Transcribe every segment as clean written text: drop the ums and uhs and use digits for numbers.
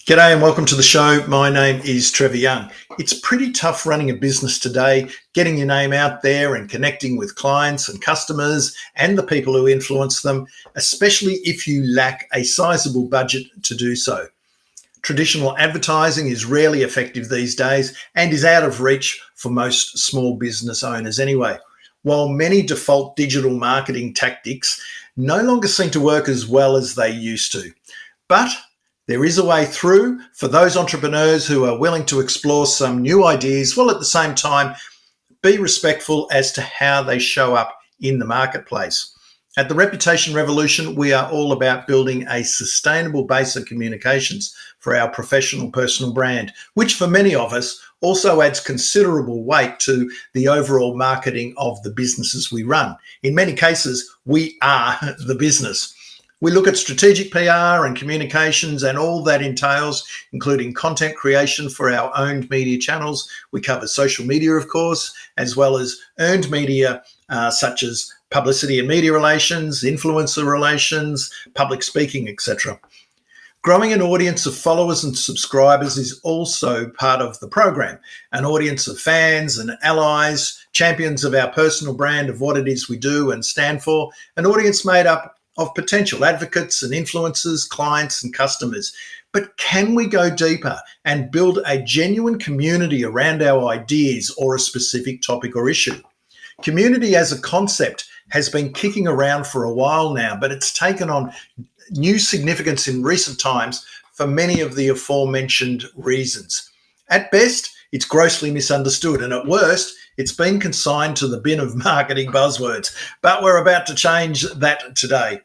G'day and welcome to the show. My name is Trevor Young. It's pretty tough running a business today, getting your name out there and connecting with clients and customers and the people who influence them, especially if you lack a sizable budget to do so. Traditional advertising is rarely effective these days and is out of reach for most small business owners anyway. While many default digital marketing tactics no longer seem to work as well as they used to. But there is a way through for those entrepreneurs who are willing to explore some new ideas, while at the same time be respectful as to how they show up in the marketplace. At the Reputation Revolution, we are all about building a sustainable base of communications for our professional personal brand, which for many of us also adds considerable weight to the overall marketing of the businesses we run. In many cases, we are the business. We look at strategic PR and communications and all that entails, including content creation for our owned media channels. We cover social media, of course, as well as earned media such as publicity and media relations, influencer relations, public speaking, etc. Growing an audience of followers and subscribers is also part of the program. An audience of fans and allies, champions of our personal brand of what it is we do and stand for, an audience made up of potential advocates and influencers, clients and customers. But can we go deeper and build a genuine community around our ideas or a specific topic or issue? Community as a concept has been kicking around for a while now, but it's taken on new significance in recent times for many of the aforementioned reasons. At best, it's grossly misunderstood, and at worst, it's been consigned to the bin of marketing buzzwords. But we're about to change that today.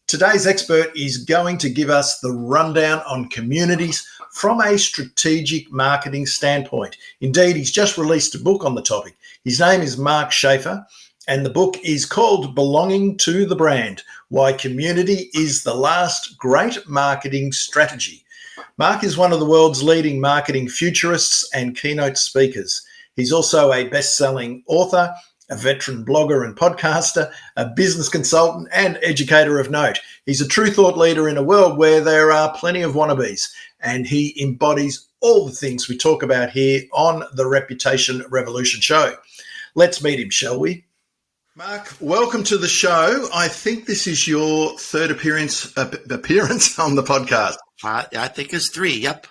Today's expert is going to give us the rundown on communities from a strategic marketing standpoint. Indeed, he's just released a book on the topic. His name is Mark Schaefer, and the book is called Belonging to the Brand: Why Community is the Last Great Marketing Strategy. Mark is one of the world's leading marketing futurists and keynote speakers. He's also a best-selling author, a veteran blogger and podcaster, a business consultant and educator of note. He's a true thought leader in a world where there are plenty of wannabes, and he embodies all the things we talk about here on the Reputation Revolution show. Let's meet him, shall we? Mark, welcome to the show. I think this is your third appearance on the podcast. I think it's 3. Yep.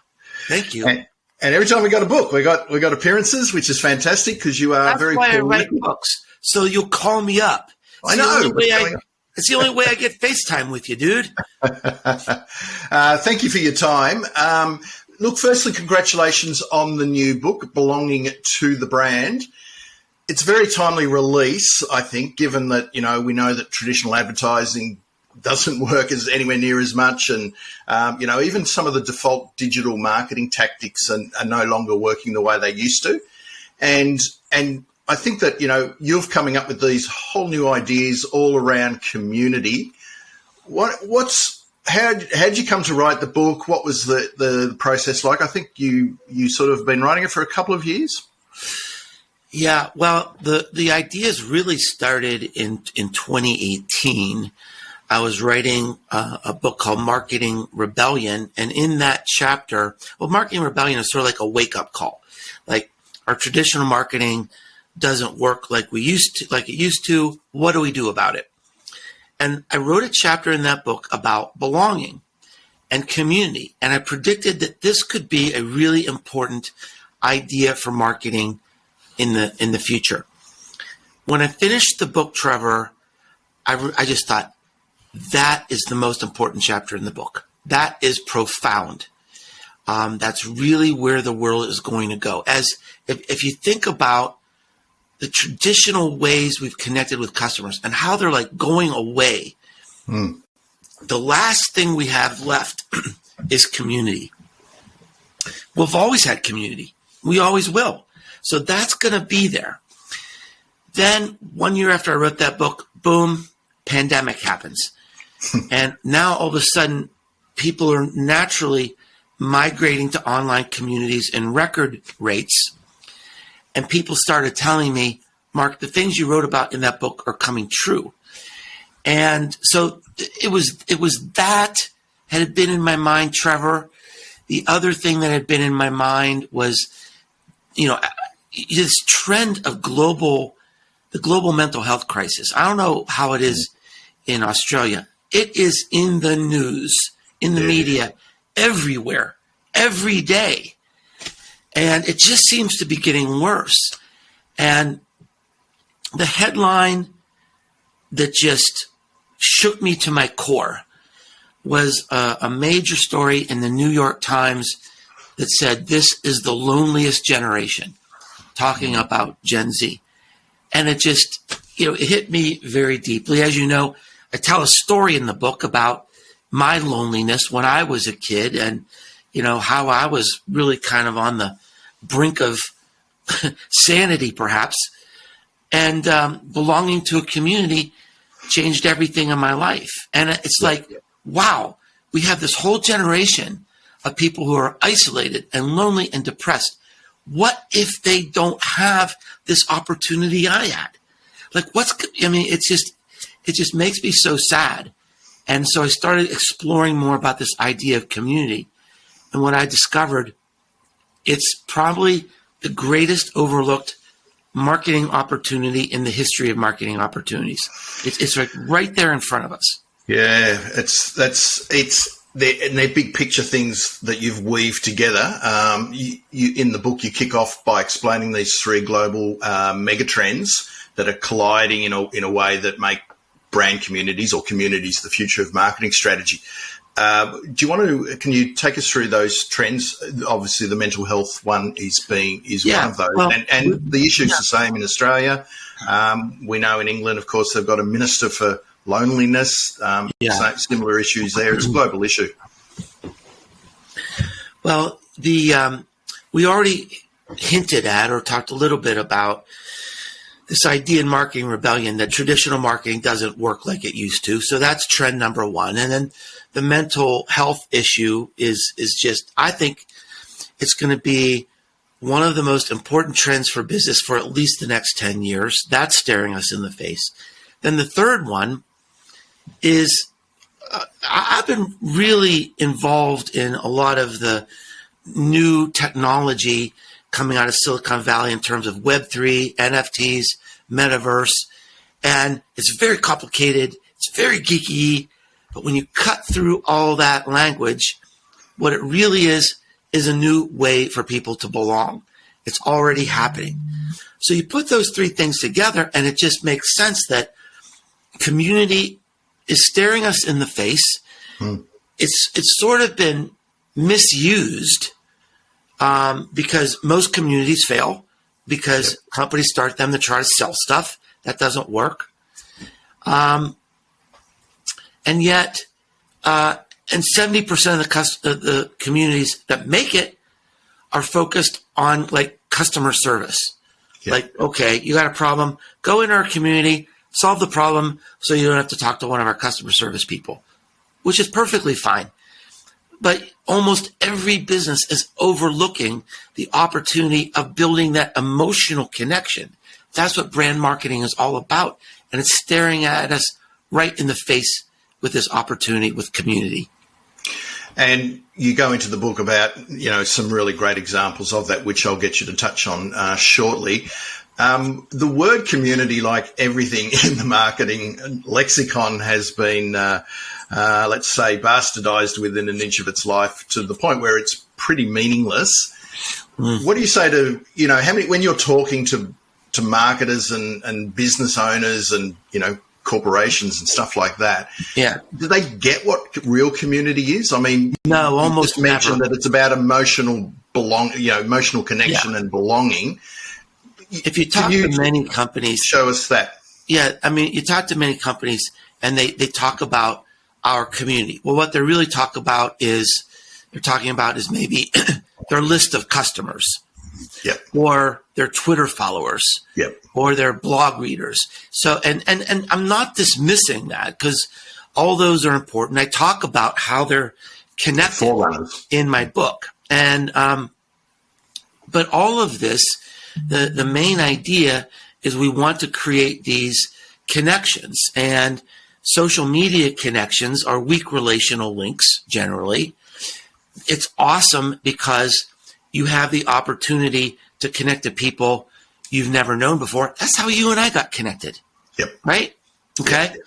Thank you. And every time we got a book, we got appearances, which is fantastic because you are That's very why I write books. So you'll call me up. I know. It's the only way I get FaceTime with you, dude. Thank you for your time. Look, firstly, congratulations on the new book, Belonging to the Brand. It's a very timely release, I think, given that, we know that traditional advertising doesn't work as anywhere near as much. And, even some of the default digital marketing tactics are no longer working the way they used to. And I think that, you're coming up with these whole new ideas all around community. How did you come to write the book? What was the process like? I think you sort of been writing it for a couple of years. Yeah, well, the ideas really started in 2018. I was writing a book called Marketing Rebellion, and in that chapter, Marketing Rebellion is sort of like a wake-up call. Like, our traditional marketing doesn't work like it used to. What do we do about it? And I wrote a chapter in that book about belonging and community, and I predicted that this could be a really important idea for marketing in the future. When I finished the book, Trevor, I just thought, that is the most important chapter in the book. That is profound. That's really where the world is going to go. If you think about the traditional ways we've connected with customers and how they're like going away, the last thing we have left is community. We've always had community. We always will. So that's going to be there. Then 1 year after I wrote that book, boom, pandemic happens. And now all of a sudden, people are naturally migrating to online communities in record rates. And people started telling me, Mark, the things you wrote about in that book are coming true. And so it was that had been in my mind, Trevor. the other thing that had been in my mind was, this trend of the global mental health crisis. I don't know how it is in Australia. It is in the news, in the media, everywhere, every day. And it just seems to be getting worse. And the headline that just shook me to my core was a major story in the New York Times that said, "This is the loneliest generation," talking about Gen Z. And it just, it hit me very deeply. As you know, I tell a story in the book about my loneliness when I was a kid and, how I was really kind of on the brink of sanity, perhaps. And belonging to a community changed everything in my life. And it's like, wow, we have this whole generation of people who are isolated and lonely and depressed. What if they don't have this opportunity I had? Like, it just makes me so sad. And so I started exploring more about this idea of community. And what I discovered, it's probably the greatest overlooked marketing opportunity in the history of marketing opportunities. It's like right there in front of us. Yeah, they're big picture things that you've weaved together. You in the book, you kick off by explaining these three global mega trends that are colliding in a way that make brand communities or communities the future of marketing strategy. Can you take us through those trends? Obviously, the mental health one is one of those. Well, and the issue's the same in Australia. We know in England, of course, they've got a minister for loneliness, similar issues there. It's a global issue. Well, we already hinted at or talked a little bit about this idea in Marketing Rebellion that traditional marketing doesn't work like it used to. So that's trend number one. And then the mental health issue is just, I think it's going to be one of the most important trends for business for at least the next 10 years. That's staring us in the face. Then the third one is I've been really involved in a lot of the new technology coming out of Silicon Valley in terms of Web3, NFTs, metaverse, and it's very complicated. It's very geeky, but when you cut through all that language, what it really is a new way for people to belong. It's already happening. So you put those three things together, and it just makes sense that community is staring us in the face. It's sort of been misused because most communities fail because companies start them to try to sell stuff. That doesn't work. And yet, and 70% of the communities that make it are focused on like customer service. Yeah. Like, okay, you got a problem, go in our community, solve the problem so you don't have to talk to one of our customer service people, which is perfectly fine. But almost every business is overlooking the opportunity of building that emotional connection. That's what brand marketing is all about. And it's staring at us right in the face with this opportunity with community. And you go into the book about, some really great examples of that, which I'll get you to touch on shortly. The word community, like everything in the marketing lexicon, has been, let's say, bastardized within an inch of its life to the point where it's pretty meaningless. What do you say to, when you're talking to marketers and business owners and, corporations and stuff like that? Yeah. Do they get what real community is? I mean, no, almost you just mentioned never. That it's about emotional emotional connection and belonging. If you talk to many companies, show us that. Yeah, I mean, you talk to many companies and they talk about our community. Well, what they really talk about is maybe their list of customers, or their Twitter followers, or their blog readers. So, and I'm not dismissing that because all those are important. I talk about how they're connected in my book, and but all of this. The main idea is we want to create these connections, and social media connections are weak relational links generally. it's awesome because you have the opportunity to connect to people you've never known before. That's how you and I got connected. Yep. Right? Okay. Yep.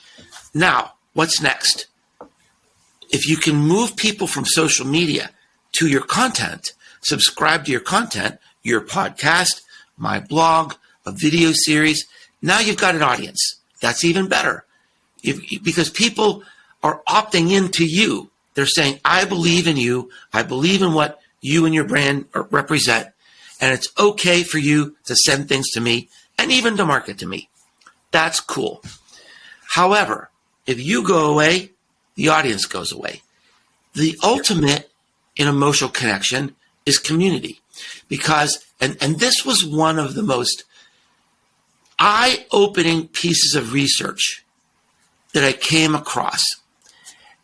Now, what's next? If you can move people from social media to your content, subscribe to your content, your podcast, my blog, a video series, now you've got an audience. That's even better. Because people are opting into you. They're saying, I believe in you. I believe in what you and your brand represent. And it's okay for you to send things to me and even to market to me. That's cool. However, if you go away, the audience goes away. The ultimate in emotional connection is community. Because, and this was one of the most eye-opening pieces of research that I came across.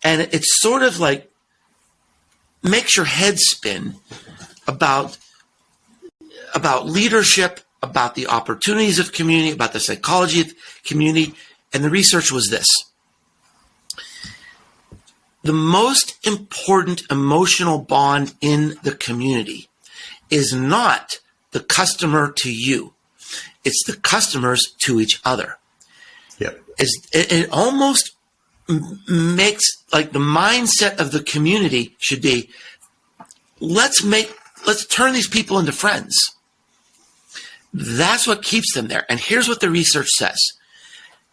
And it's sort of like makes your head spin about leadership, about the opportunities of community, about the psychology of community. And the research was this. The most important emotional bond in the community is not the customer to you. It's the customers to each other. Yep. It almost makes like the mindset of the community should be, let's turn these people into friends. That's what keeps them there. And here's what the research says.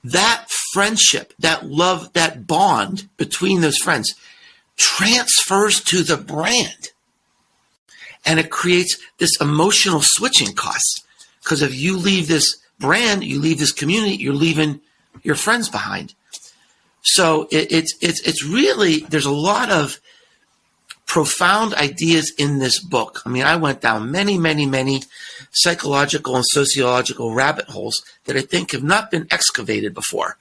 That friendship, that love, that bond between those friends transfers to the brand. And it creates this emotional switching cost. Because if you leave this brand, you leave this community, you're leaving your friends behind. So it's really, there's a lot of profound ideas in this book. I mean, I went down many psychological and sociological rabbit holes that I think have not been excavated before,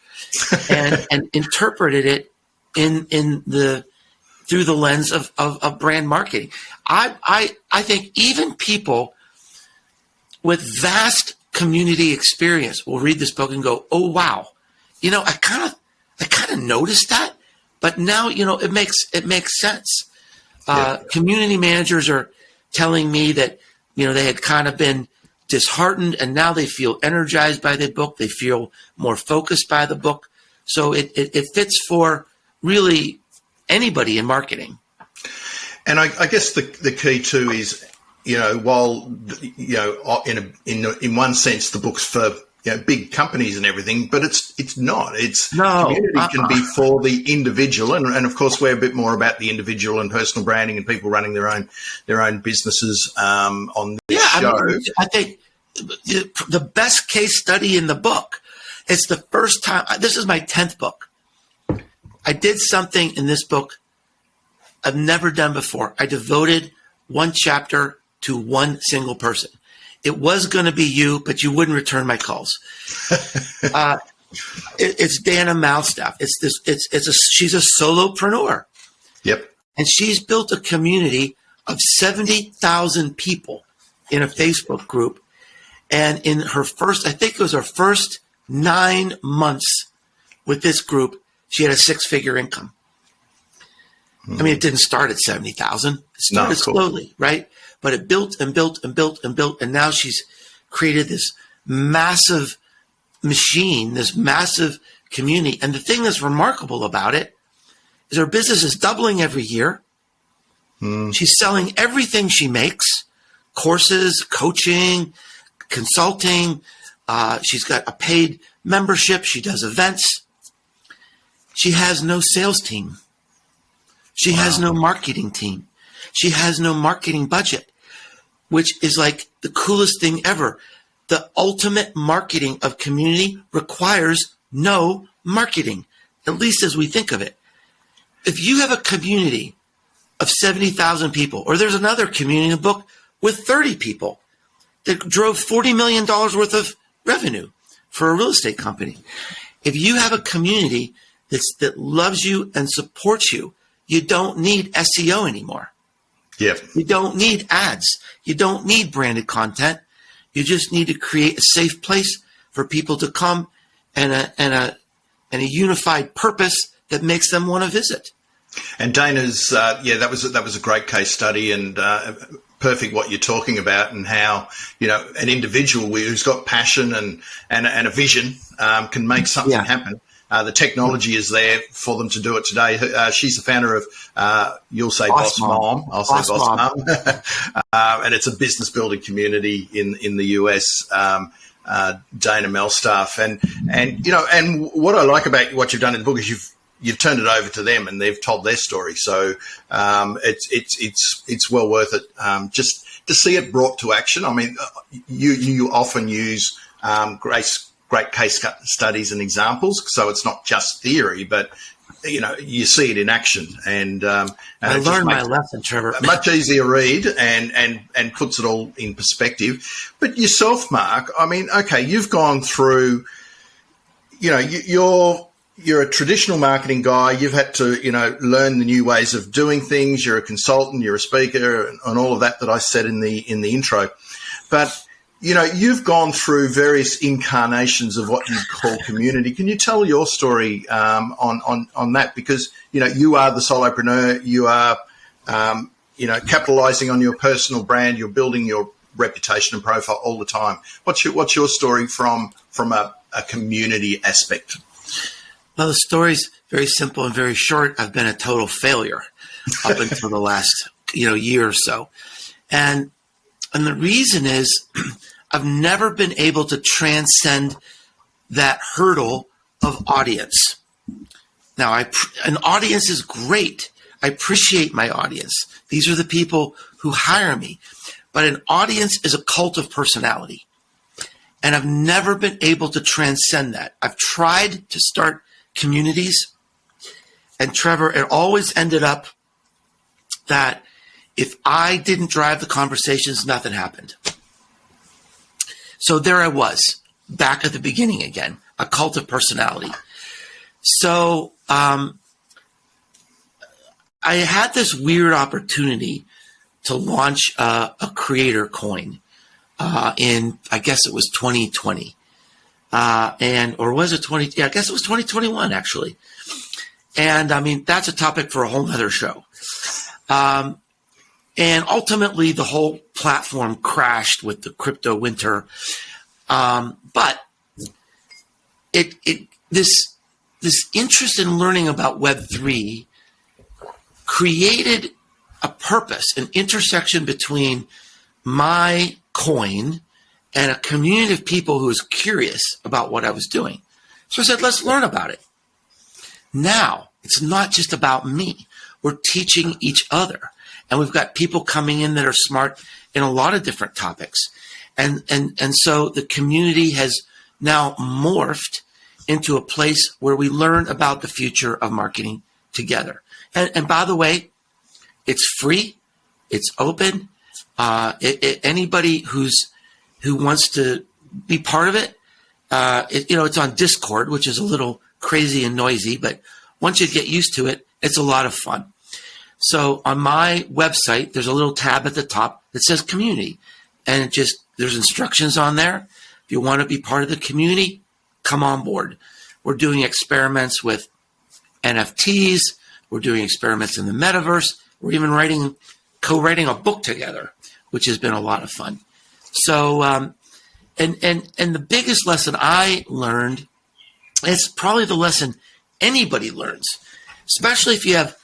and interpreted it through the lens of brand marketing. I think even people with vast community experience will read this book and go, oh wow, I kind of noticed that, but now it makes sense. Community managers are telling me that they had kind of been disheartened, and now they feel energized by the book. They feel more focused by the book. So it fits for really anybody in marketing. And I guess the key too is, while in one sense the book's for big companies and everything, but it's not. Community can be for the individual, and of course we're a bit more about the individual and personal branding and people running their own businesses on this show. I think the best case study in the book. It's the first time. This is my 10th book. I did something in this book I've never done before. I devoted one chapter to one single person. It was going to be you, but you wouldn't return my calls. It's Dana Malstaff. She's a solopreneur. Yep. And she's built a community of 70,000 people in a Facebook group. And in her first 9 months with this group, she had a 6-figure income. I mean, it didn't start at 70,000. It started slowly, right? But it built and built and built and built. And now she's created this massive machine, this massive community. And the thing that's remarkable about it is her business is doubling every year. She's selling everything she makes, courses, coaching, consulting. She's got a paid membership. She does events. She has no sales team. She has no marketing team. She has no marketing budget, which is like the coolest thing ever. The ultimate marketing of community requires no marketing, at least as we think of it. If you have a community of 70,000 people, or there's another community in the book with 30 people that drove $40 million worth of revenue for a real estate company. If you have a community that loves you and supports you, you don't need SEO anymore. Yeah. You don't need ads. You don't need branded content. You just need to create a safe place for people to come and a unified purpose that makes them want to visit. And Dana's, that was a great case study, and perfect what you're talking about, and how, an individual who's got passion and a vision can make something happen. The technology is there for them to do it today. She's the founder of, you'll say Boss Mom. I'll say Boss Mom. And it's a business building community in the US. Dana Melstaff, and what I like about what you've done in the book is you've turned it over to them and they've told their story. So it's well worth it, just to see it brought to action. I mean, you often use great case studies and examples, so it's not just theory, but you see it in action, and I learned my lesson, Trevor. Much easier read and puts it all in perspective. But yourself, Mark, I mean, okay, you've gone through, you're a traditional marketing guy. You've had to, learn the new ways of doing things. You're a consultant, you're a speaker, and all of that I said in the intro. But you've gone through various incarnations of what you call community. Can you tell your story on that? Because, you are the solopreneur. You are, capitalizing on your personal brand. You're building your reputation and profile all the time. What's your story from a community aspect? Well, the story's very simple and very short. I've been a total failure up until the last, year or so. And the reason is I've never been able to transcend that hurdle of audience. Now, an audience is great. I appreciate my audience. These are the people who hire me. But an audience is a cult of personality. And I've never been able to transcend that. I've tried to start communities. And Trevor, it always ended up that if I didn't drive the conversations, nothing happened. So there I was, back at the beginning again, a cult of personality. So I had this weird opportunity to launch a creator coin in, I guess it was 2020. Or was it 20? Yeah, I guess it was 2021, actually. And I mean, that's a topic for a whole nother show. And ultimately, the whole platform crashed with the crypto winter. But this interest in learning about Web3 created a purpose, an intersection between my coin and a community of people who was curious about what I was doing. So I said, let's learn about it. Now, it's not just about me. We're teaching each other. And we've got people coming in that are smart in a lot of different topics. And so the community has now morphed into a place where we learn about the future of marketing together. And by the way, it's free, it's open. Anybody who wants to be part of it, it's on Discord, which is a little crazy and noisy, but once you get used to it, it's a lot of fun. So on my website, there's a little tab at the top that says community, and there's instructions on there. If you want to be part of the community, come on board. We're doing experiments with NFTs. We're doing experiments in the metaverse. We're even co-writing a book together, which has been a lot of fun. So, and the biggest lesson I learned, it's probably the lesson anybody learns, especially if you have,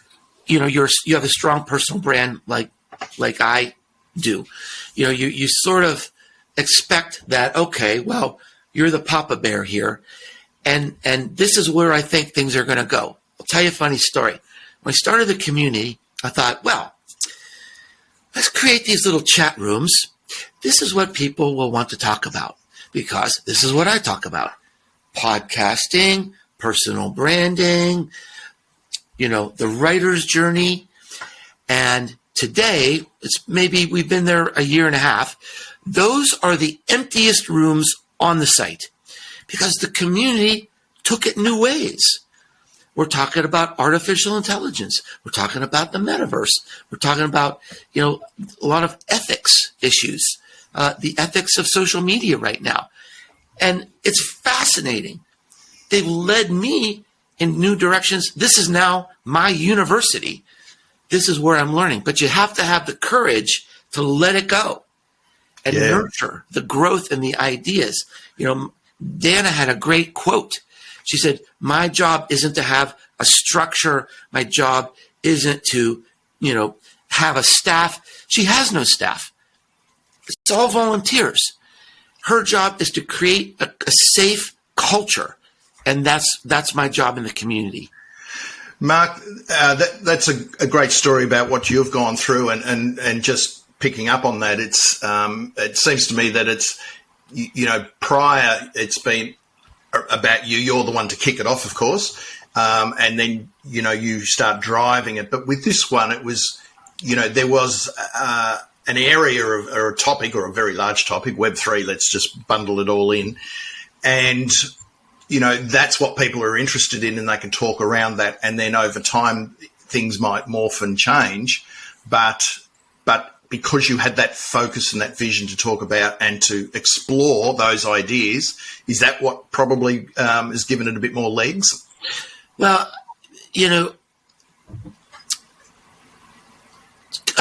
you have a strong personal brand like I do. You sort of expect that, okay, well, you're the Papa Bear here, and this is where I think things are going to go. I'll tell you a funny story. When I started the community, I thought, well, let's create these little chat rooms. This is what people will want to talk about, because this is what I talk about: podcasting, personal branding, the writer's journey. And today, we've been there a year and a half. Those are the emptiest rooms on the site because the community took it new ways. We're talking about artificial intelligence. We're talking about the metaverse. We're talking about, a lot of ethics issues, the ethics of social media right now. And it's fascinating. They've led me in new directions. This is now my university. This is where I'm learning. But you have to have the courage to let it go and nurture the growth and the ideas. Dana had a great quote. She said, my job isn't to have a structure. My job isn't to, have a staff. She has no staff. It's all volunteers. Her job is to create a safe culture. And that's my job in the community. Mark, that's a great story about what you've gone through, and just picking up on that, it seems to me that it's, prior it's been about you. You're the one to kick it off, of course, and then you start driving it. But with this one, it was, there was an area or a topic, or a very large topic, Web3. Let's just bundle it all in, and that's what people are interested in, and they can talk around that. And then over time, things might morph and change. But because you had that focus and that vision to talk about and to explore those ideas, is that what probably has given it a bit more legs? Well, a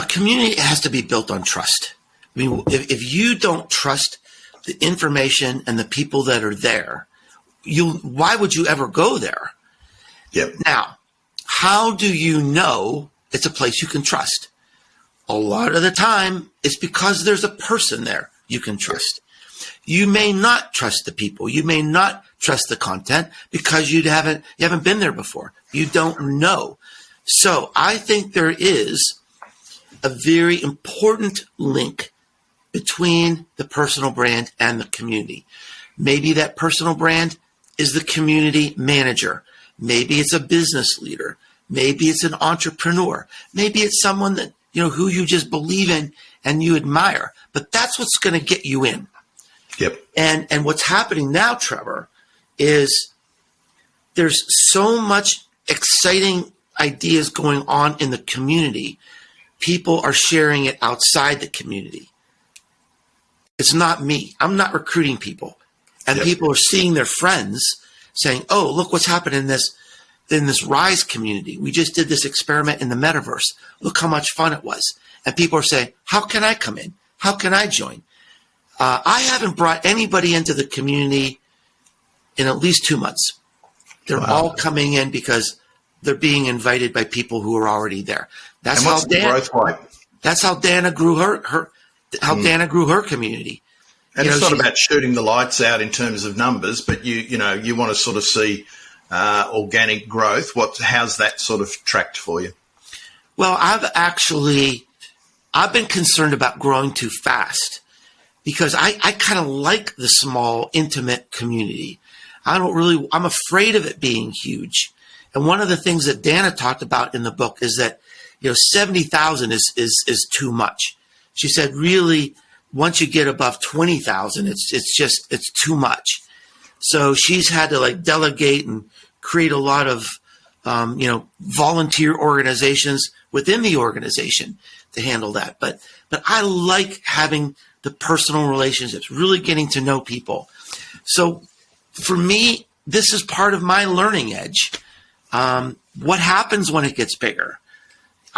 community has to be built on trust. I mean, if you don't trust the information and the people that are there, why would you ever go there? Yep. Now, how do you know it's a place you can trust? A lot of the time, it's because there's a person there you can trust. You may not trust the people. You may not trust the content because you haven't been there before. You don't know. So I think there is a very important link between the personal brand and the community. Maybe that personal brand is the community manager. Maybe it's a business leader. Maybe it's an entrepreneur. Maybe it's someone that, who you just believe in and you admire. But that's what's going to get you in. Yep. And what's happening now, Trevor, is there's so much exciting ideas going on in the community. People are sharing it outside the community. It's not me. I'm not recruiting people. And people are seeing their friends saying, oh, look what's happened in this Rise community. We just did this experiment in the metaverse. Look how much fun it was. And people are saying, how can I come in? How can I join? I haven't brought anybody into the community in at least 2 months. They're all coming in because they're being invited by people who are already there. That's and what's the growth like? That's how Dana grew Dana grew her community. And it's not about shooting the lights out in terms of numbers, but you want to sort of see organic growth. How's that sort of tracked for you? Well, I've been concerned about growing too fast because I kind of like the small, intimate community. I'm afraid of it being huge. And one of the things that Dana talked about in the book is that, 70,000 is too much. She said, really, once you get above 20,000, it's too much. So she's had to delegate and create a lot of, volunteer organizations within the organization to handle that. But I like having the personal relationships, really getting to know people. So for me, this is part of my learning edge. What happens when it gets bigger?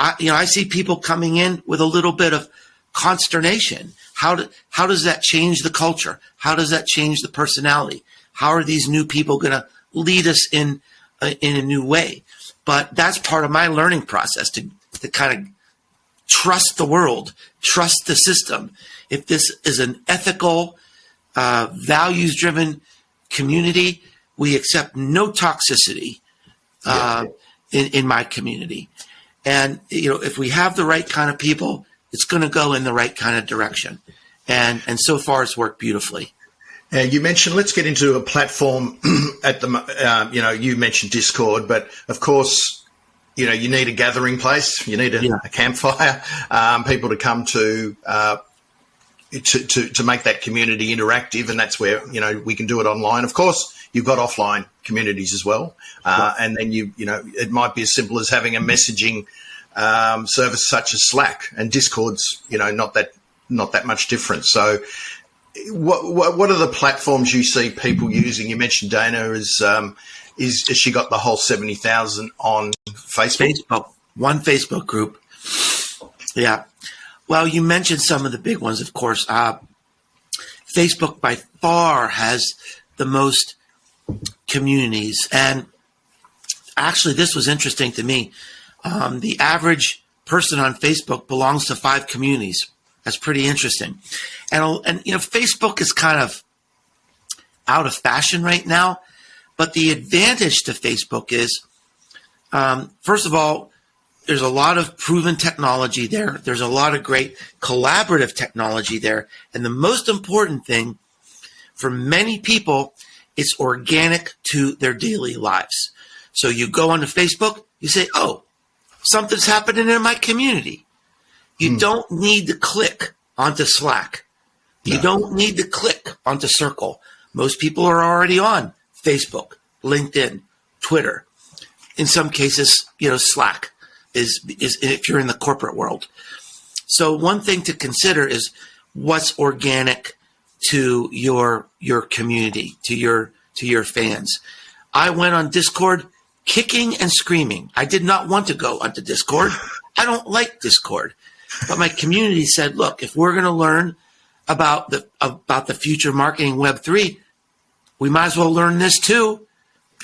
I see people coming in with a little bit of consternation. How does that change the culture? How does that change the personality? How are these new people going to lead us in a new way? But that's part of my learning process to kind of trust the world, trust the system. If this is an ethical, values-driven community, we accept no toxicity in my community. And, if we have the right kind of people, it's going to go in the right kind of direction. And so far it's worked beautifully. You mentioned, let's get into a platform at the, you mentioned Discord, but of course, you need a gathering place. You need a campfire, people to come to make that community interactive. And that's where, we can do it online. Of course, you've got offline communities as well. And then it might be as simple as having a messaging service such as Slack, and Discord's, not that much different. So what are the platforms you see people using? You mentioned Dana has she got the whole 70,000 on Facebook? Facebook, one Facebook group. Yeah. Well, you mentioned some of the big ones, of course. Facebook by far has the most communities. And actually, this was interesting to me. The average person on Facebook belongs to 5 communities. That's pretty interesting. And Facebook is kind of out of fashion right now. But the advantage to Facebook is, first of all, there's a lot of proven technology there. There's a lot of great collaborative technology there. And the most important thing for many people, it's organic to their daily lives. So you go onto Facebook, you say, oh, something's happening in my community. You don't need to click onto Slack. You don't need to click onto Circle. Most people are already on Facebook, LinkedIn, Twitter. In some cases, Slack is if you're in the corporate world. So one thing to consider is what's organic to your community, to your fans. I went on Discord kicking and screaming. I did not want to go onto Discord. I don't like Discord. But my community said, look, if we're going to learn about the future marketing Web3, we might as well learn this too.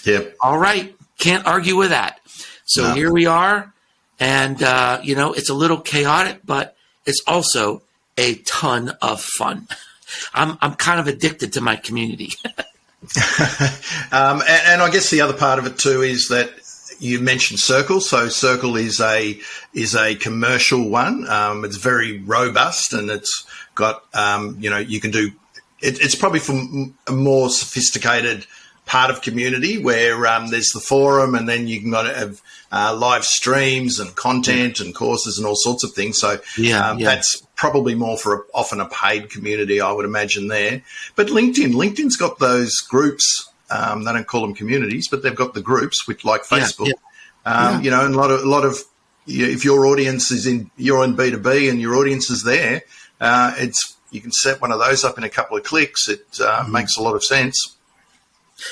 Yep. All right. Can't argue with that. So Here we are. And, it's a little chaotic, but it's also a ton of fun. I'm kind of addicted to my community. And I guess the other part of it too is that you mentioned Circle. So Circle is a commercial one. It's very robust, and it's got you can do. It's probably for a more sophisticated part of community where there's the forum, and then you can have live streams and content and courses and all sorts of things. So that's probably more for often a paid community, I would imagine there. But LinkedIn's got those groups. They don't call them communities, but they've got the groups, which like Facebook. And a lot of if your audience you're in B2B and your audience is there, you can set one of those up in a couple of clicks. It makes a lot of sense.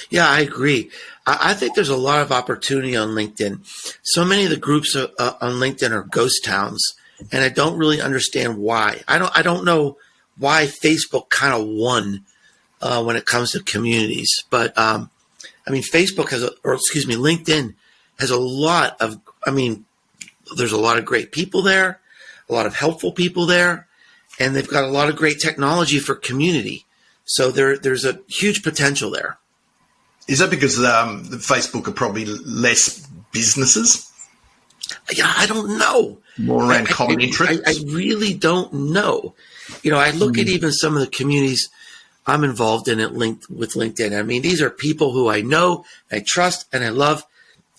Yeah, I agree. I think there's a lot of opportunity on LinkedIn. So many of the groups on LinkedIn are ghost towns, and I don't really understand why. I don't know why Facebook kind of won when it comes to communities. But Facebook LinkedIn has a lot of. There's a lot of great people there, a lot of helpful people there, and they've got a lot of great technology for community. So there's a huge potential there. Is that because Facebook are probably less businesses? Yeah, I don't know. More around common interests? I really don't know. I look at even some of the communities I'm involved in with LinkedIn. These are people who I know, I trust, and I love,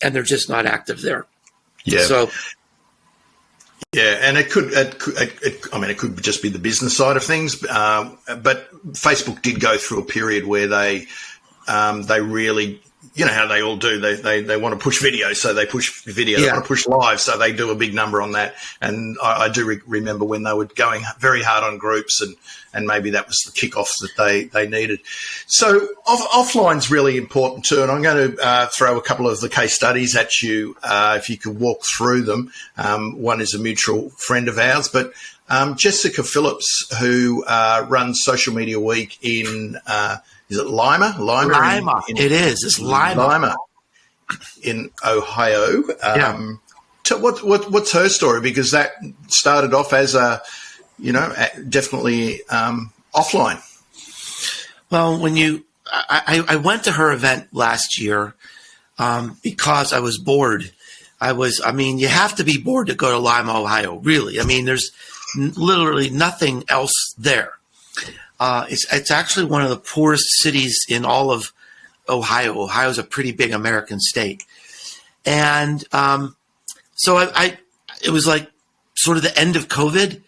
and they're just not active there. Yeah. So. Yeah, and it could just be the business side of things, but Facebook did go through a period where they really, how they all do. They want to push video, so they push video. They want to push live, so they do a big number on that. And I do remember when they were going very hard on groups, and maybe that was the kickoff that they needed. So offline's really important too. And I'm going to throw a couple of the case studies at you if you could walk through them. One is a mutual friend of ours, but Jessica Phillips, who runs Social Media Week in. Is it Lima? Lima. It is. It's Lima. Lima in Ohio. What's her story? Because that started off as definitely offline. Well, I went to her event last year because I was bored. You have to be bored to go to Lima, Ohio, really. There's literally nothing else there. It's actually one of the poorest cities in all of Ohio. Ohio is a pretty big American state. And so it was like sort of the end of COVID.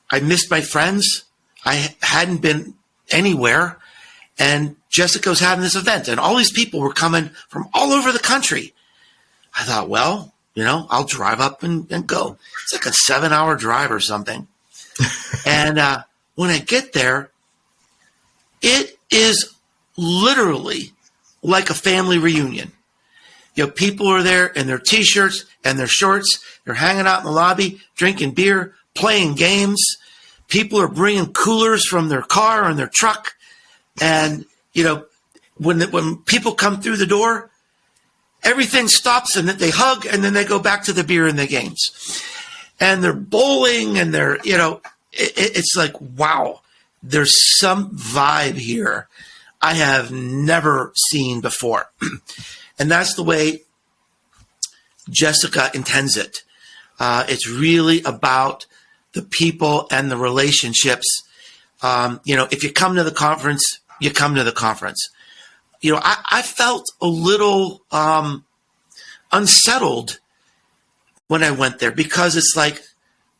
I missed my friends. I hadn't been anywhere. And Jessica was having this event, and all these people were coming from all over the country. I thought, well, I'll drive up and go. It's like a 7-hour drive or something. And when I get there, It is literally like a family reunion. People are there in their T-shirts and their shorts. They're hanging out in the lobby, drinking beer, playing games. People are bringing coolers from their car and their truck. And, when people come through the door, everything stops and then they hug and then they go back to the beer and the games. And they're bowling and they're, it's like, wow, there's some vibe here I have never seen before. And that's the way Jessica intends it. It's really about the people and the relationships. If you come to the conference, you come to the conference. I felt a little unsettled when I went there because it's like,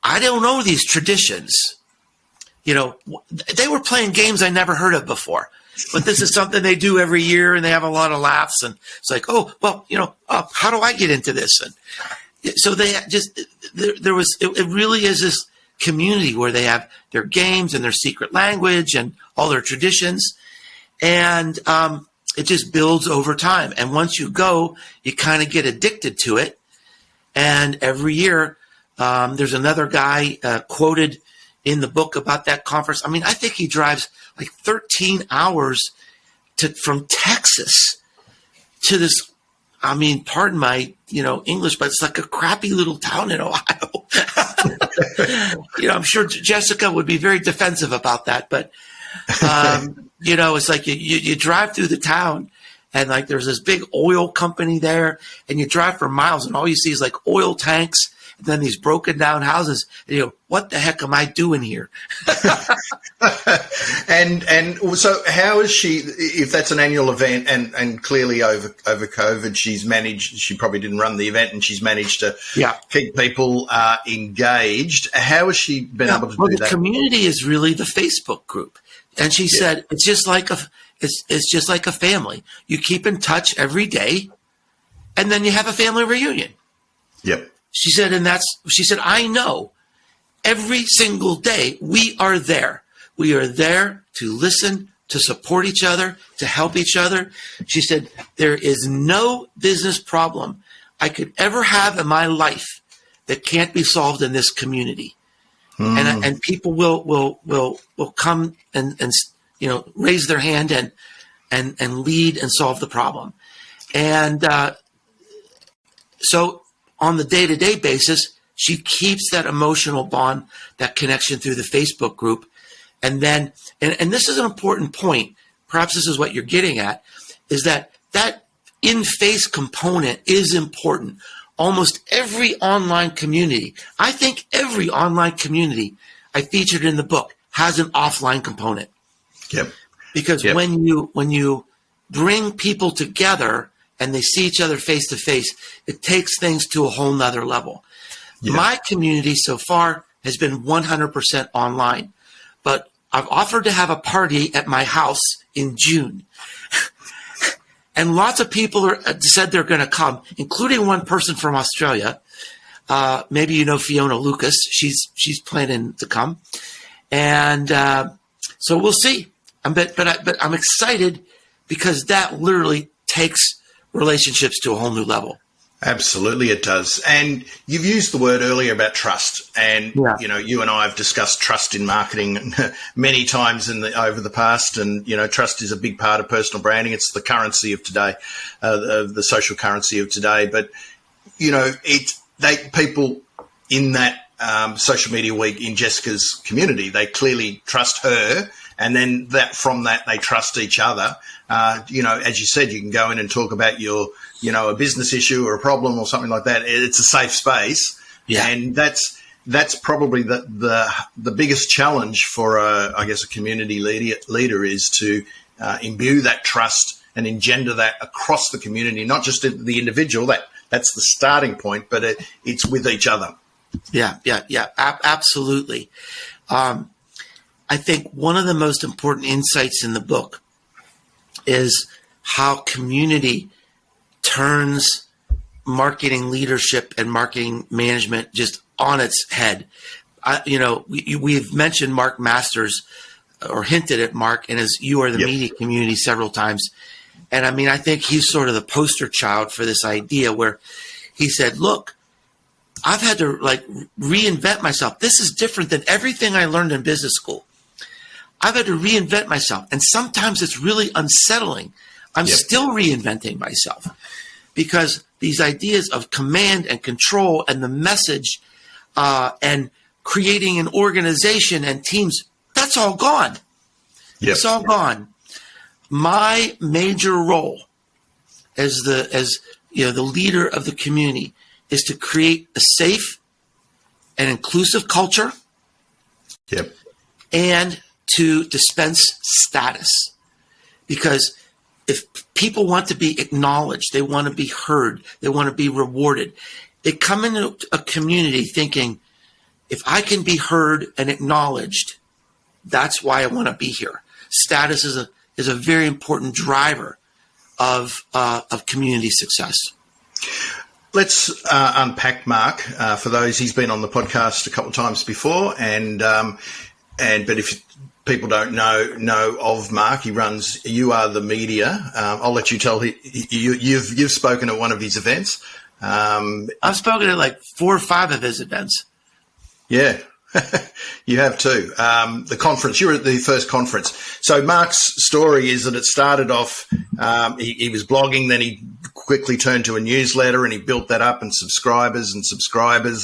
I don't know these traditions. They were playing games I never heard of before. But this is something they do every year, and they have a lot of laughs. And it's like, oh, well, how do I get into this? And so they just it really is this community where they have their games and their secret language and all their traditions, and it just builds over time. And once you go, you kind of get addicted to it. And every year, there's another guy quoted in the book about that conference. I mean, I think he drives like 13 hours from Texas to this. I mean, pardon my, English, but it's like a crappy little town in Ohio. I'm sure Jessica would be very defensive about that, but, it's like you drive through the town and like there's this big oil company there and you drive for miles and all you see is like oil tanks and then these broken down houses. And what the heck am I doing here? And so how is she, if that's an annual event and clearly over COVID, she probably didn't run the event and she's managed to keep people engaged. How has she been able to do that? The community is really the Facebook group. And she said, it's just like a family. You keep in touch every day and then you have a family reunion. Yep. She said, I know every single day we are there. We are there to listen, to support each other, to help each other. She said, there is no business problem I could ever have in my life that can't be solved in this community. And people will come and raise their hand and lead and solve the problem. And so on the day-to-day basis, she keeps that emotional bond, that connection through the Facebook group. And then, and this is an important point, perhaps this is what you're getting at, is that in-face component is important. Almost every online community, I think every online community I featured in the book has an offline component. Yep. Because when you bring people together and they see each other face to face, it takes things to a whole nother level. Yeah. My community so far has been 100% online, but I've offered to have a party at my house in June. And lots of people said they're going to come, including one person from Australia. Maybe you know Fiona Lucas. She's planning to come, and so we'll see. But I'm excited because that literally takes relationships to a whole new level. Absolutely, it does. And you've used the word earlier about trust, and you and I have discussed trust in marketing many times over the past. And trust is a big part of personal branding. It's the currency of today, the social currency of today. But people in that social media week in Jessica's community, they clearly trust her, and then from that they trust each other. As you said, you can go in and talk about your a business issue or a problem or something like that. It's a safe space. Yeah. And that's probably the biggest challenge for a community leader is to imbue that trust and engender that across the community, not just the individual. That's the starting point, but it's with each other. Yeah. Absolutely. I think one of the most important insights in the book is how community turns marketing leadership and marketing management just on its head. We've mentioned Mark Masters or hinted at Mark and as you are the media community several times. And I mean, I think he's sort of the poster child for this idea where he said, look, I've had to like reinvent myself. This is different than everything I learned in business school. I've had to reinvent myself. And sometimes it's really unsettling. I'm still reinventing myself because these ideas of command and control and the message and creating an organization and teams, that's all gone. It's all gone. My major role as the leader of the community is to create a safe and inclusive culture and to dispense status. Because if people want to be acknowledged, they want to be heard, they want to be rewarded, they come into a community thinking, if I can be heard and acknowledged, that's why I want to be here. Status is a very important driver of community success. Let's unpack Mark. For those, he's been on the podcast a couple of times before, but if people don't know of Mark, he runs You Are the Media. I'll let you tell. You've spoken at one of his events. I've spoken at like 4 or 5 of his events. Yeah, you have too. The conference, you were at the first conference. So Mark's story is that it started off, he was blogging, then he quickly turned to a newsletter and he built that up and subscribers.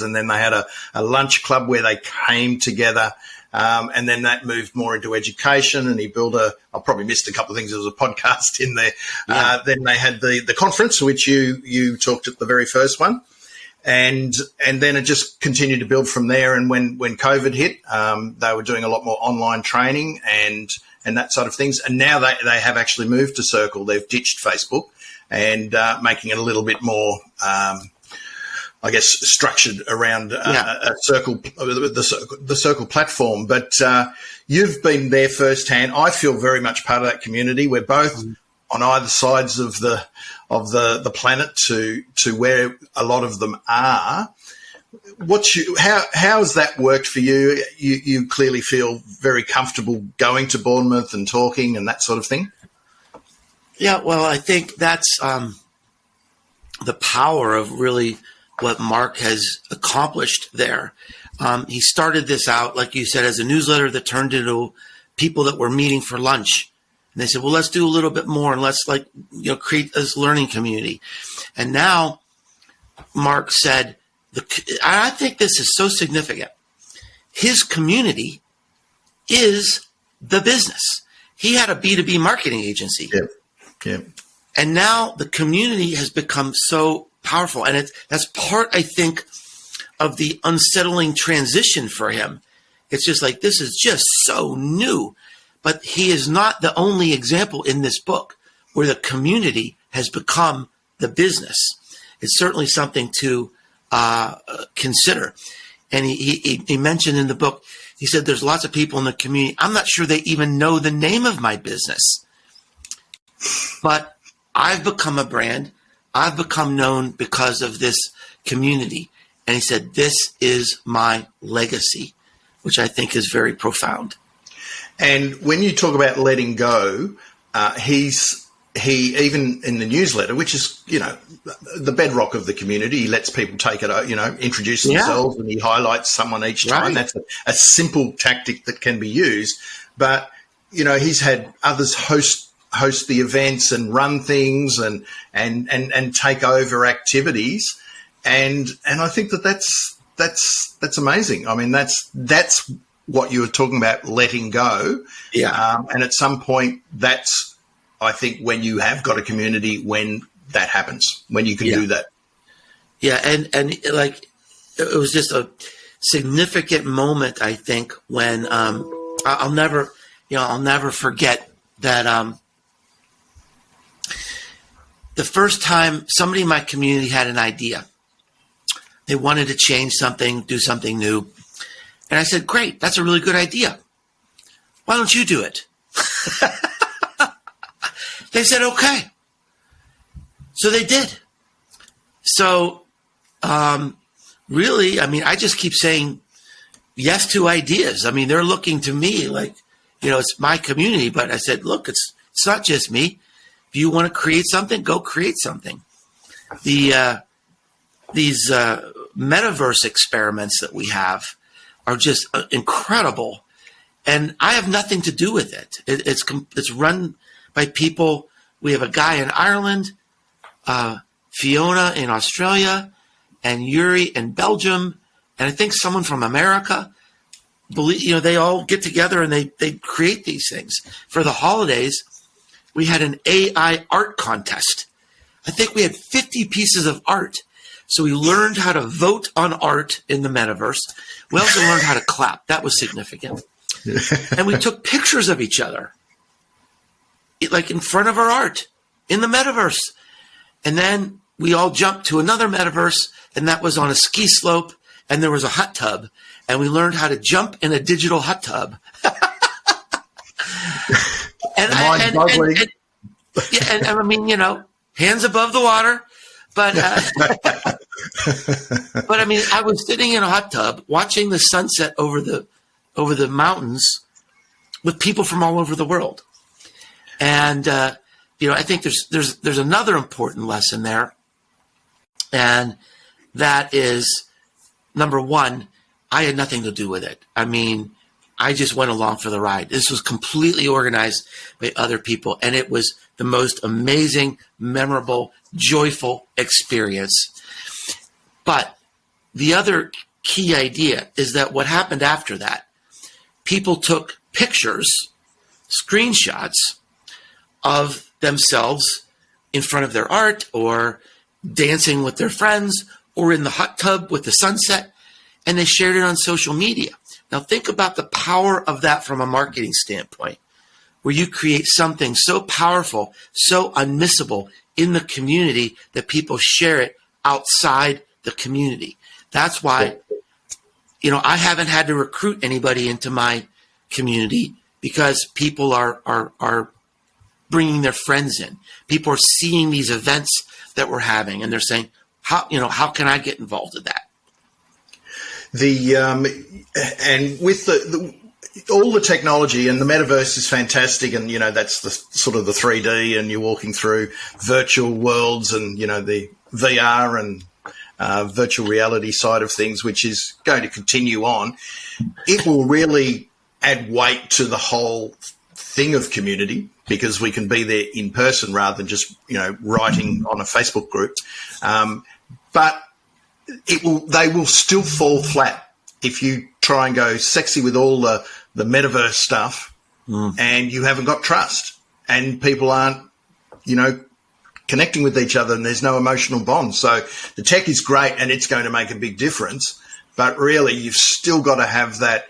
And then they had a lunch club where they came together. And then that moved more into education and he built I probably missed a couple of things. There was a podcast in there. Yeah. Then they had the conference, which you talked at the very first one. And then it just continued to build from there. And when COVID hit, they were doing a lot more online training and that sort of things. And now they have actually moved to Circle. They've ditched Facebook and making it a little bit more, I guess, structured around a Circle, the Circle platform. But you've been there firsthand. I feel very much part of that community. We're both on either sides of the planet to where a lot of them are. How has that worked for you? You clearly feel very comfortable going to Bournemouth and talking and that sort of thing. Yeah, well, I think that's the power of really what Mark has accomplished there. He started this out, like you said, as a newsletter that turned into people that were meeting for lunch. And they said, well, let's do a little bit more and let's create this learning community. And now Mark said, I think this is so significant. His community is the business. He had a B2B marketing agency. Yeah. And now the community has become so powerful. And that's part, I think, of the unsettling transition for him. It's just like, this is just so new. But he is not the only example in this book where the community has become the business. It's certainly something to consider. And he mentioned in the book, he said, there's lots of people in the community. I'm not sure they even know the name of my business. But I've become a brand. I've become known because of this community. And he said, this is my legacy, which I think is very profound. And when you talk about letting go, he even in the newsletter, which is, the bedrock of the community, he lets people take it, introduce themselves and he highlights someone each time. Right. That's a simple tactic that can be used. But, he's had others host the events and run things and take over activities. And I think that's amazing. I mean, that's what you were talking about, letting go. Yeah. And at some point, that's, I think, when you have got a community, when that happens, when you can do that. Yeah. And like, it was just a significant moment, I think, when I'll never forget that the first time somebody in my community had an idea. They wanted to change something, do something new. And I said, great, that's a really good idea. Why don't you do it? They said, okay. So they did. So really, I mean, I just keep saying yes to ideas. I mean, they're looking to me like, it's my community. But I said, look, it's not just me. If you want to create something, go create something. These metaverse experiments that we have are just incredible, and I have nothing to do with it. It's run by people. We have a guy in Ireland, Fiona in Australia, and Yuri in Belgium, and I think someone from America. They all get together and they create these things. For the holidays, we had an AI art contest. I think we had 50 pieces of art. So we learned how to vote on art in the metaverse. We also learned how to clap. That was significant. And we took pictures of each other, like in front of our art in the metaverse. And then we all jumped to another metaverse, and that was on a ski slope, and there was a hot tub. And we learned how to jump in a digital hot tub. and I mean, hands above the water. But but I mean, I was sitting in a hot tub watching the sunset over the mountains with people from all over the world. And I think there's another important lesson there, and that is, number one, I had nothing to do with it. I mean, I just went along for the ride. This was completely organized by other people, and it was the most amazing, memorable, joyful experience. But the other key idea is that what happened after that, people took pictures, screenshots of themselves in front of their art, or dancing with their friends, or in the hot tub with the sunset, and they shared it on social media. Now think about the power of that from a marketing standpoint, where you create something so powerful, so unmissable in the community that people share it outside the community. That's why, I haven't had to recruit anybody into my community, because people are bringing their friends in. People are seeing these events that we're having, and they're saying, how can I get involved in that? And with all the technology, and the metaverse is fantastic, and that's the sort of the 3D, and you're walking through virtual worlds, and the VR and virtual reality side of things, which is going to continue on. It will really add weight to the whole thing of community, because we can be there in person rather than just writing on a Facebook group. But they will still fall flat if you try and go sexy with all the metaverse stuff, and you haven't got trust, and people aren't, connecting with each other, and there's no emotional bond. So the tech is great, and it's going to make a big difference, but really you've still got to have that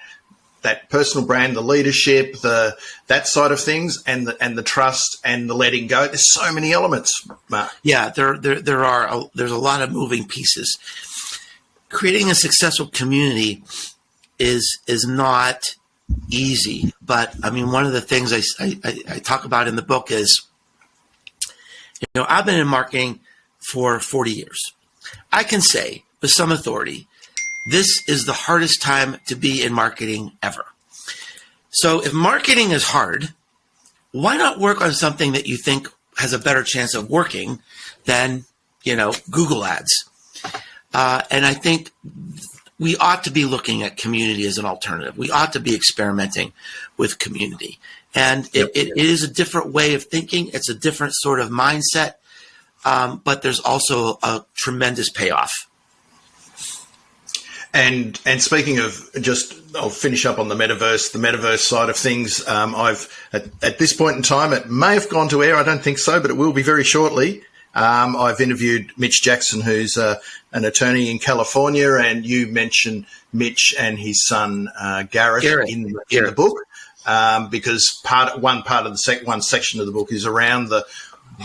personal brand, the leadership, that side of things, and the trust and the letting go. There's so many elements, Mark. Yeah, there's a lot of moving pieces. Creating a successful community is not easy, but I mean, one of the things I talk about in the book is, I've been in marketing for 40 years. I can say with some authority, this is the hardest time to be in marketing ever. So if marketing is hard, why not work on something that you think has a better chance of working than, Google ads? And I think we ought to be looking at community as an alternative. We ought to be experimenting with community. And it is a different way of thinking. It's a different sort of mindset. But there's also a tremendous payoff. And speaking of, I'll finish up on the metaverse side of things. I've at this point in time, it may have gone to air. I don't think so, but it will be very shortly. I've interviewed Mitch Jackson, who's an attorney in California, and you mentioned Mitch and his son Garrett in the book, because one section of the book is around the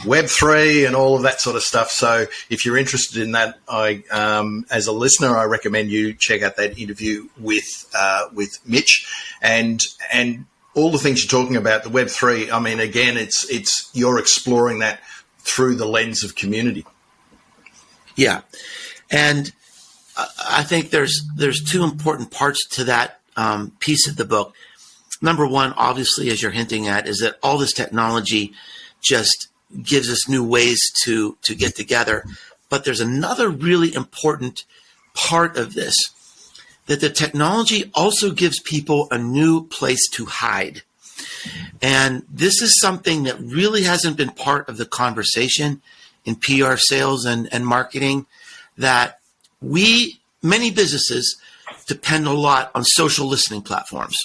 Web3 and all of that sort of stuff. So if you're interested in that, as a listener, I recommend you check out that interview with Mitch, and all the things you're talking about, the Web3. I mean, again, it's you're exploring that through the lens of community. Yeah. And I think there's two important parts to that piece of the book. number one, obviously, as you're hinting at, is that all this technology just gives us new ways to get together. But there's another really important part of this, that the technology also gives people a new place to hide. And this is something that really hasn't been part of the conversation in PR sales and marketing, that many businesses depend a lot on social listening platforms.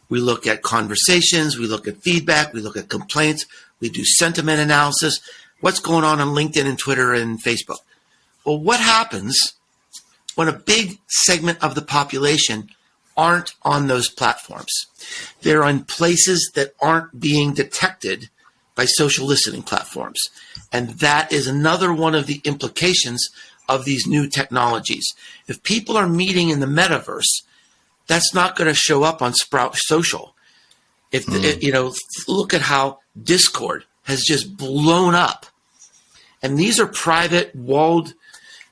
We look at conversations, we look at feedback, we look at complaints, we do sentiment analysis, what's going on LinkedIn and Twitter and Facebook. Well, what happens when a big segment of the population aren't on those platforms? They're on places that aren't being detected by social listening platforms. And that is another one of the implications of these new technologies. If people are meeting in the metaverse, that's not going to show up on Sprout Social. Look at how Discord has just blown up. And these are private, walled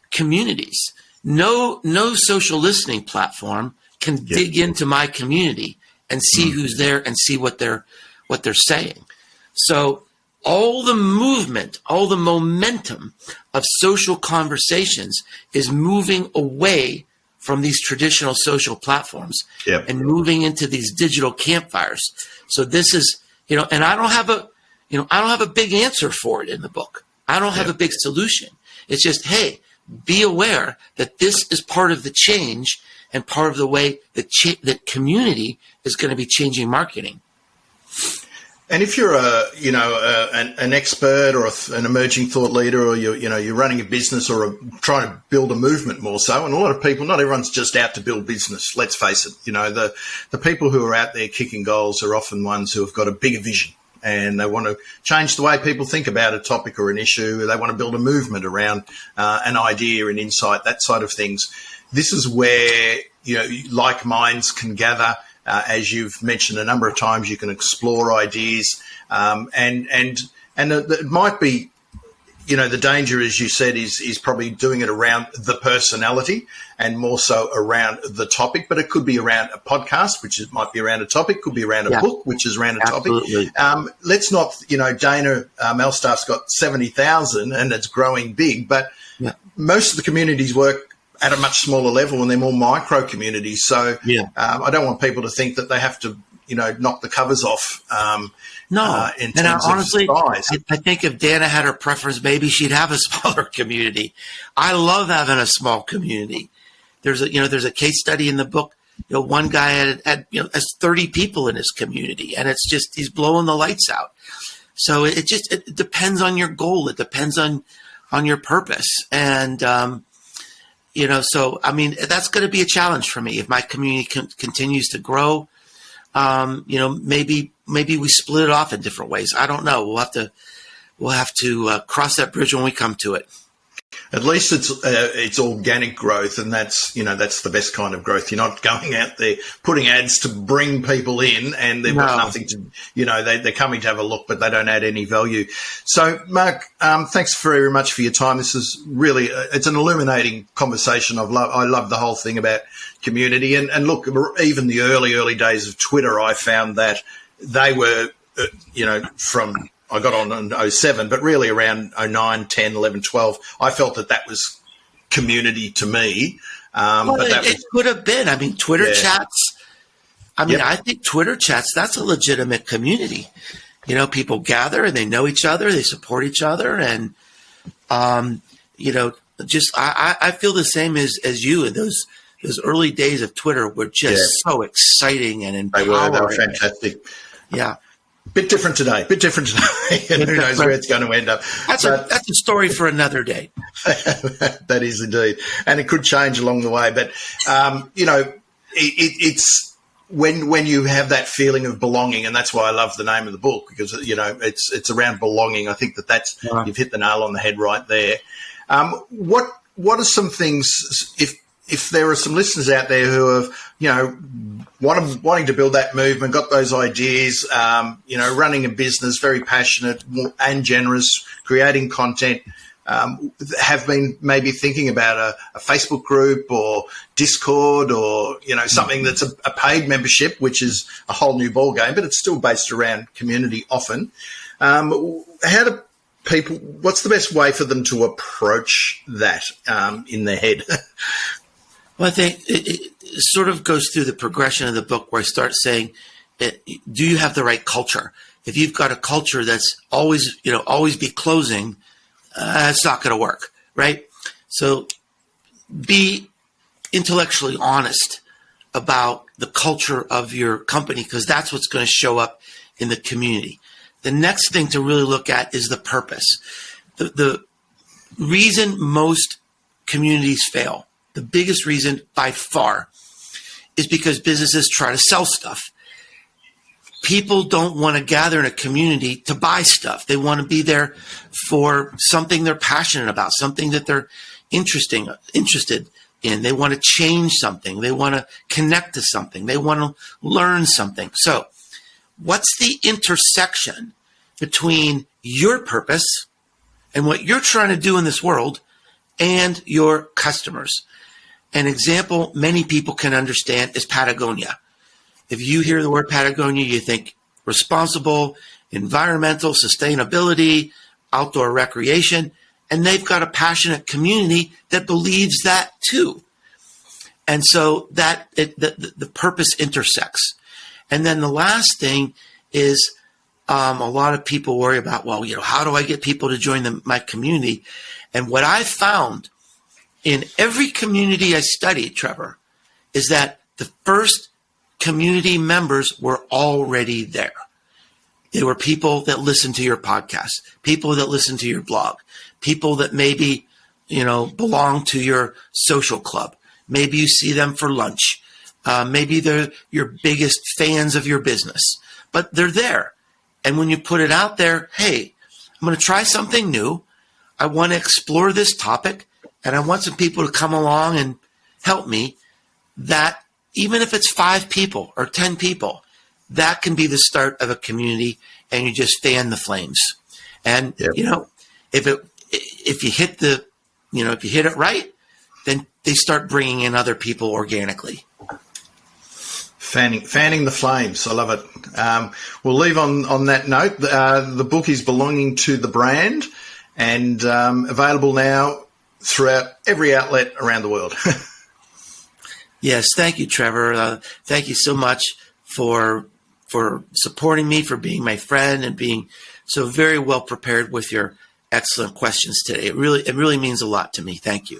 communities. No social listening platform can dig into my community and see who's there and see what they're saying. So all the movement, all the momentum of social conversations is moving away from these traditional social platforms and moving into these digital campfires. So this is, and I don't have a big answer for it in the book. I don't have a big solution. It's just, hey, be aware that this is part of the change and part of the way that community is going to be changing marketing. And if you're an expert or an emerging thought leader, or you're running a business or trying to build a movement more so, and a lot of people, not everyone's just out to build business. Let's face it. The people who are out there kicking goals are often ones who have got a bigger vision, and they want to change the way people think about a topic or an issue. They want to build a movement around an idea, an insight, that side of things. This is where like minds can gather. As you've mentioned a number of times, you can explore ideas, and it might be, the danger, as you said, is probably doing it around the personality and more so around the topic. But it could be around a podcast, which might be around a topic, could be around a book, which is around a topic. Let's not, Dana Melstaff's got 70,000 and it's growing big, but most of the communities work at a much smaller level, and they're more micro communities. So I don't want people to think that they have to, knock the covers off. In terms honestly, of size. I think if Dana had her preference, maybe she'd have a smaller community. I love having a small community. There's a case study in the book. One guy has 30 people in his community, and it's just, he's blowing the lights out. So it depends on your goal. It depends on your purpose. And, so, that's going to be a challenge for me. If my community continues to grow, maybe we split it off in different ways. I don't know. We'll have to cross that bridge when we come to it. At least it's organic growth, and that's the best kind of growth. You're not going out there putting ads to bring people in, and they've got nothing to, they're coming to have a look, but they don't add any value. So, Mark, thanks very much for your time. This is really it's an illuminating conversation. I love the whole thing about community, and look, even the early days of Twitter, I found that they were, from. I got on in 07, but really around 09, 10, 11, 12, I felt that was community to me. It could have been. Twitter chats. I think Twitter chats, that's a legitimate community. People gather and they know each other, they support each other. And, I feel the same as you. And those early days of Twitter were just so exciting and empowering. They were fantastic. Yeah. Bit different today, and who knows where it's going to end up. That's a story for another day. That is indeed, and it could change along the way. But it's when you have that feeling of belonging, and that's why I love the name of the book, because it's around belonging. I think that's you've hit the nail on the head right there. What are some things if there are some listeners out there who have, wanting to build that movement, got those ideas, running a business, very passionate and generous, creating content, have been maybe thinking about a Facebook group or Discord or, something that's a paid membership, which is a whole new ballgame, but it's still based around community often. How do people, what's the best way for them to approach that in their head? Well, I think it sort of goes through the progression of the book where I start saying, do you have the right culture? If you've got a culture that's always be closing, it's not going to work, right? So be intellectually honest about the culture of your company, because that's what's going to show up in the community. The next thing to really look at is the purpose. The reason most communities fail, the biggest reason by far, is because businesses try to sell stuff. People don't want to gather in a community to buy stuff. They want to be there for something they're passionate about, something that they're interested in. They want to change something. They want to connect to something. They want to learn something. So what's the intersection between your purpose and what you're trying to do in this world and your customers? An example many people can understand is Patagonia. If you hear the word Patagonia, you think responsible, environmental, sustainability, outdoor recreation, and they've got a passionate community that believes that too. And so that the purpose intersects. And then the last thing is a lot of people worry about, how do I get people to join my community? And what I found in every community I studied, Trevor, is that the first community members were already there. They were people that listened to your podcast, people that listened to your blog, people that maybe, belong to your social club. Maybe you see them for lunch. Maybe they're your biggest fans of your business, but they're there. And when you put it out there, hey, I'm going to try something new. I want to explore this topic, and I want some people to come along and help me. That even if it's 5 people or 10 people, that can be the start of a community, and you just fan the flames. And, if you hit if you hit it right, then they start bringing in other people organically. Fanning the flames. I love it. We'll leave on that note. The book is Belonging to the Brand and available now throughout every outlet around the world. Yes, thank you, Trevor. Thank you so much for supporting me, for being my friend, and being so very well prepared with your excellent questions today. It really means a lot to me. Thank you.